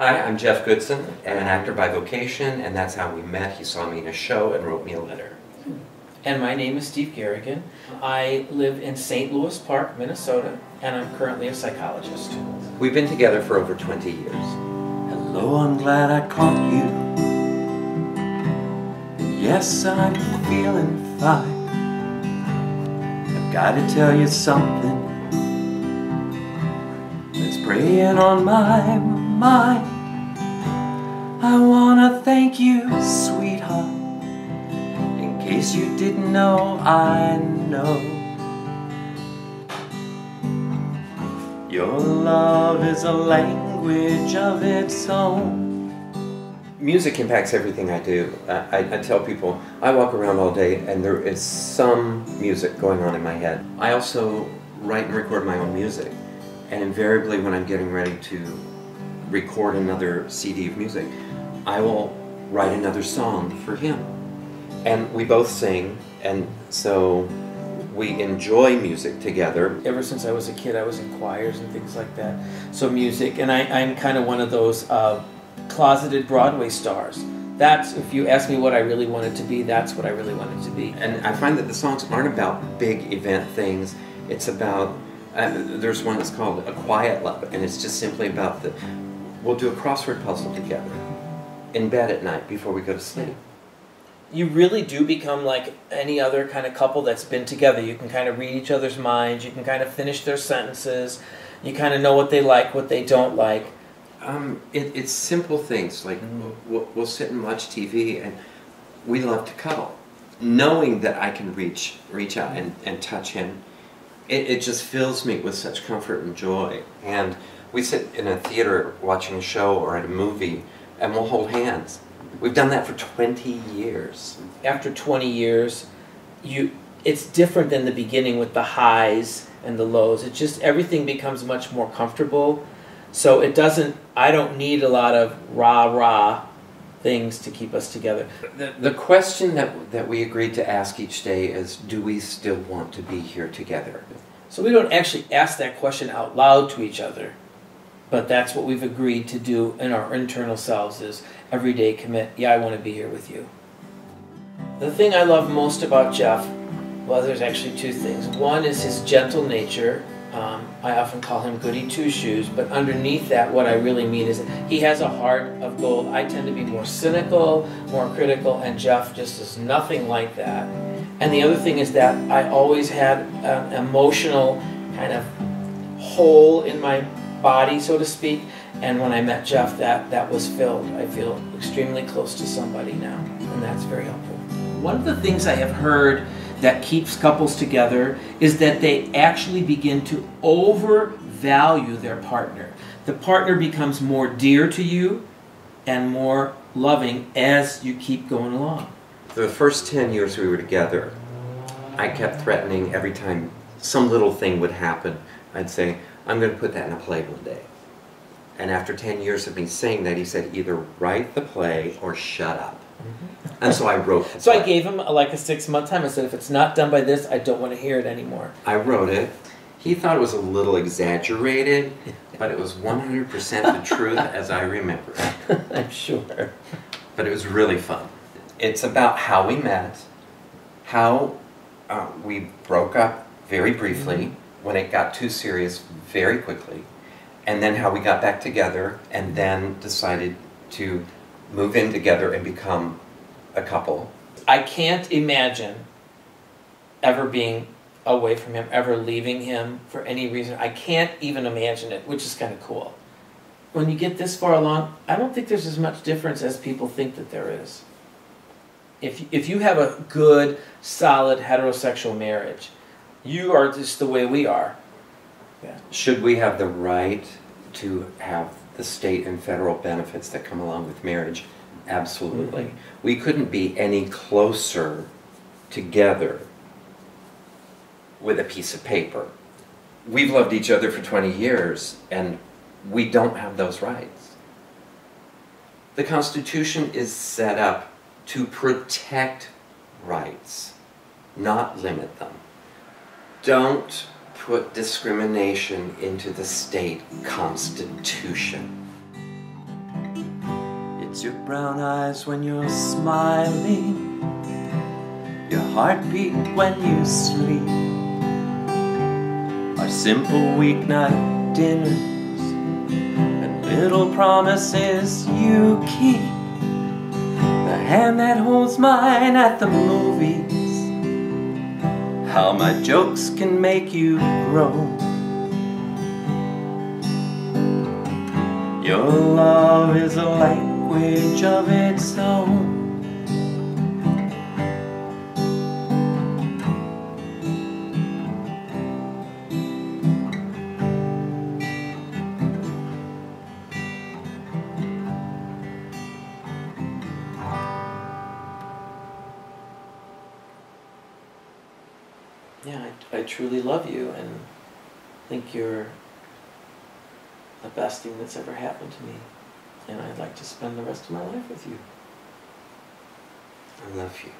Hi, I'm Jeff Goodson, an actor by vocation, and that's how we met. He saw me in a show and wrote me a letter. And my name is Steve Garrigan. I live in St. Louis Park, Minnesota, and I'm currently a psychologist. We've been together for over 20 years. Hello, I'm glad I caught you. Yes, I'm feeling fine. I've got to tell you something that's preying on my mind. I wanna thank you, sweetheart. In case you didn't know, I know your love is a language of its own. Music impacts everything I do. I tell people, I walk around all day and there is some music going on in my head. I also write and record my own music. And invariably when I'm getting ready to record another CD of music, I will write another song for him. And we both sing, and so we enjoy music together. Ever since I was a kid, I was in choirs and things like that. So music, and I'm kind of one of those closeted Broadway stars. That's, if you ask me what I really wanted to be, that's what I really wanted to be. And I find that the songs aren't about big event things. It's about, there's one that's called A Quiet Love, and it's just simply about we'll do a crossword puzzle together in bed at night before we go to sleep. You really do become like any other kind of couple that's been together. You can kind of read each other's minds, you can kind of finish their sentences, you kind of know what they like, what they don't like. It's simple things, like we'll sit and watch TV and we love to cuddle. Knowing that I can reach out and touch him, it just fills me with such comfort and joy. And we sit in a theater watching a show or at a movie and we'll hold hands. We've done that for 20 years. After 20 years, it's different than the beginning with the highs and the lows. It just, everything becomes much more comfortable. So I don't need a lot of rah-rah things to keep us together. The question that we agreed to ask each day is, do we still want to be here together? So we don't actually ask that question out loud to each other. But that's what we've agreed to do in our internal selves, is every day commit, yeah, I want to be here with you. The thing I love most about Jeff, well, there's actually two things. One is his gentle nature. I often call him goody two-shoes, but underneath that, what I really mean is he has a heart of gold. I tend to be more cynical, more critical, and Jeff just is nothing like that. And the other thing is that I always had an emotional kind of hole in my body, so to speak, and when I met Jeff, that was filled. I feel extremely close to somebody now, and that's very helpful. One of the things I have heard that keeps couples together is that they actually begin to overvalue their partner. The partner becomes more dear to you and more loving as you keep going along. For the first 10 years we were together, I kept threatening every time some little thing would happen. I'd say, I'm going to put that in a play one day. And after 10 years of me saying that, he said, either write the play or shut up. And so I wrote the play. So I gave him like a 6-month time. I said, if it's not done by this, I don't want to hear it anymore. I wrote it. He thought it was a little exaggerated, but it was 100% the truth as I remember it. I'm sure. But it was really fun. It's about how we met, how we broke up very briefly, when it got too serious very quickly, and then how we got back together and then decided to move in together and become a couple. I can't imagine ever being away from him, ever leaving him for any reason. I can't even imagine it, which is kind of cool. When you get this far along, I don't think there's as much difference as people think that there is. If you have a good, solid heterosexual marriage, you are just the way we are. Yeah. Should we have the right to have the state and federal benefits that come along with marriage? Absolutely. We couldn't be any closer together with a piece of paper. We've loved each other for 20 years and we don't have those rights. The Constitution is set up to protect rights, not limit them. Don't put discrimination into the state constitution. It's your brown eyes when you're smiling, your heartbeat when you sleep, our simple weeknight dinners and little promises you keep, the hand that holds mine at the movies, how my jokes can make you groan. Your love is a language of its own. Yeah, I truly love you and think you're the best thing that's ever happened to me. And I'd like to spend the rest of my life with you. I love you.